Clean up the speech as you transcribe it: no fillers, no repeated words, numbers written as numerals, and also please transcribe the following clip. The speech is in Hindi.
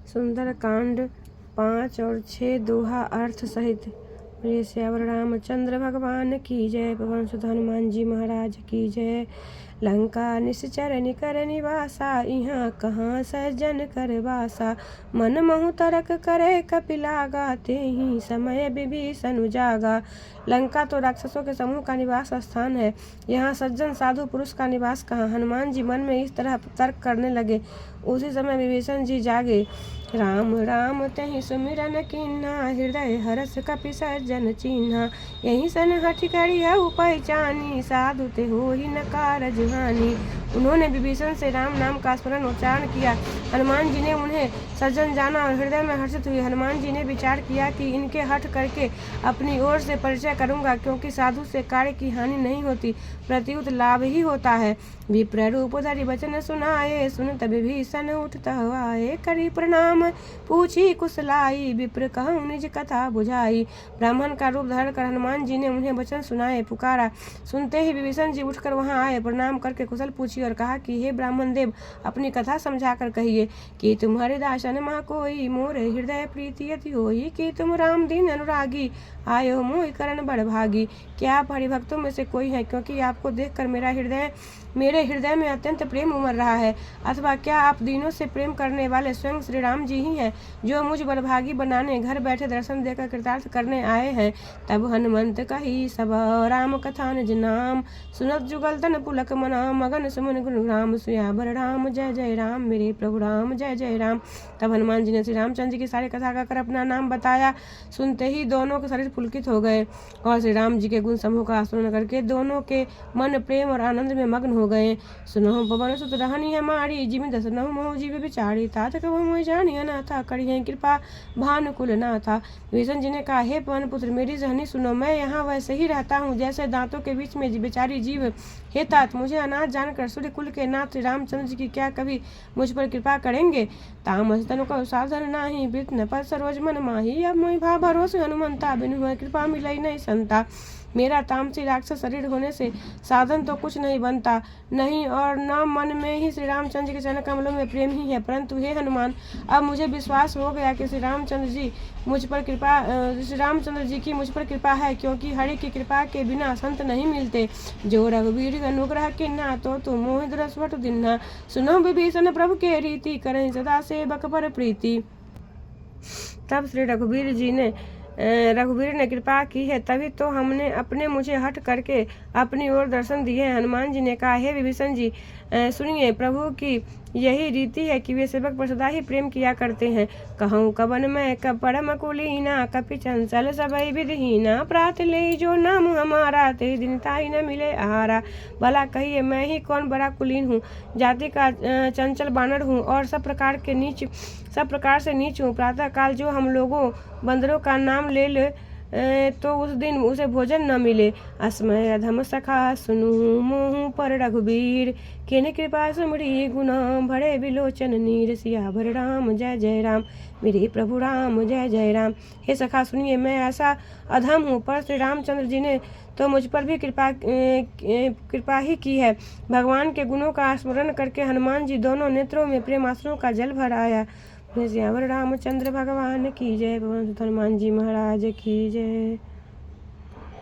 सुंदर कांड 5 और 6 दोहा अर्थ सहित। प्रिय श्यावर रामचंद्र भगवान की जय। पवन सुत हनुमान जी महाराज की जय। लंका निश्चर निकर निवासा, यहाँ कहाँ सज्जन कर वासा। मन महु तरक करे कपिलागा, तेहि समय विभीषण उजागा। लंका तो राक्षसों के समूह का निवास स्थान है, यहाँ सज्जन साधु पुरुष का निवास कहाँ। हनुमान जी मन में इस तरह तर्क करने लगे, उसी समय विभीषण जी जागे। राम राम तहि सुमिरन कीन्हा, हृदय हरस कपि सज्जन चिन्हा। यही सन हठि करिहउ पहचानी, साधु ते होहि न कारज हानि। उन्होंने विभीषण से राम नाम का स्मरण उच्चारण किया। हनुमान जी ने उन्हें सज्जन जाना और हृदय में हर्षित हुए। हनुमान जी ने विचार किया कि इनके हठ करके अपनी ओर से परिचय करूंगा, क्योंकि साधु से कार्य की हानि नहीं होती, प्रत्युत लाभ ही होता है। विप्र रूप धरि वचन सुनाए, सुनत विभीषण उठत आए। करी प्रणाम पूछी कुशलाई, विप्र कहूँ निज कथा बुझाई। ब्राह्मण का रूप धारण कर हनुमान जी ने उन्हें वचन सुनाए, पुकारा। सुनते ही विभीषण जी उठकर वहां आए, प्रणाम करके कुशल पूछी और कहा कि हे ब्राह्मण देव, अपनी कथा समझाकर कहिए कि तुम्हारे दासन महा कोई, मोरे हृदय प्रीति अति होई। कि तुम राम दीन अनुरागी, आयो मोहि करण बड़ भागी। क्या आप हरिभक्तों में से कोई है, क्योंकि आपको देखकर मेरे हृदय में अत्यंत प्रेम उमड़ रहा है। अथवा क्या आप दीनों से प्रेम करने वाले स्वयं श्री राम जी ही हैं, जो मुझ बड़भागी बनाने घर बैठे दर्शन देकर कृतार्थ करने आए हैं। तब हनुमंत कही सब राम कथा निज नाम, सुनत जुगल तन पुलक मना। मगन सुमन गुण राम सुयाबर राम, जय जय राम मेरे प्रभु राम, जय जय राम। तब हनुमान जी ने श्री रामचंद्र जी की सारी कथा कहकर अपना नाम बताया। सुनते ही दोनों के शरीर पुलकित हो गए और श्री राम जी के गुण समूह का स्मरण करके दोनों के मन प्रेम और आनंद में मग्न हो गए। सुनहु पवन सुत रहनी हमारी, जिमि दसनहु मोहु जीव बिचारी। तात कबहु मोहि जानिया ना था, करिहें कृपा भानुकुल ना था। विभीषण जी ने कहा, हे पवन पुत्र, मेरी सहनी सुनो। मैं यहाँ वैसे ही रहता हूँ जैसे दांतों के बीच में बेचारी जीव। हे तात, मुझे अनाथ जानकर सूर्य कुल के नाथ श्री रामचंद्र जी की क्या कभी मुझ पर कृपा करेंगे। तामस तनु को साधन नाही, बिघ्न पर सरोज मन माही। अब मोहि भा भरोसे हनुमंता, बिनु हुए कृपा मिलई नहीं संता। मेरा तामसी राक्षस शरीर होने से साधन तो कुछ नहीं बनता नहीं, और न मन में ही श्री रामचंद्र जी के चरण कमलों में प्रेम ही है। परंतु हे हनुमान, अब मुझे विश्वास हो गया कि श्री रामचंद्र जी की मुझ पर कृपा है, क्योंकि हरि की कृपा के बिना संत नहीं मिलते। जो रघुवीर अनुग्रह किन्ना, तो तुम मोहि दुरसवट दिन्हा। सुनो विभीषण प्रभु के रीति, करें सदा सेवक पर प्रीति। तब श्री रघुवीर ने कृपा की है, तभी तो हमने अपने मुझे हट करके अपनी ओर दर्शन दिए। हनुमान जी ने कहा, हे विभीषण जी, सुनिए, प्रभु की यही रीति है कि वे सेवक पर सदा ही प्रेम किया करते हैं। कहूँ कवन मैं कब परम कुलीना, कपि चंचल सबई विधिहीना। प्रात ले जो नाम हमारा, ते दिन ताई न मिले आहारा। भला कहिए, मैं ही कौन बड़ा कुलीन हूँ, जाति का चंचल बानर हूँ और सब प्रकार से नीच हूँ। प्रातः काल जो हम लोगों बंदरों का नाम ले तो उस दिन उसे भोजन न मिले। अस्मय अधम सखा सुनु मोहु पर रघुबीर, किन कृपा सुमरी गुण भरे बिलोचन नीर। सियावर राम जय जय राम मेरे प्रभु राम, जय जय राम। हे सखा सुनिए, मैं ऐसा अधम हूँ, पर श्री रामचंद्र जी ने तो मुझ पर भी कृपा ही की है। भगवान के गुणों का स्मरण करके हनुमान जी दोनों नेत्रों में प्रेमाश्रुओं का जल भर आया। श्यावर रामचंद्र भगवान की जय। पवन सुत हनुमान जी महाराज की जय।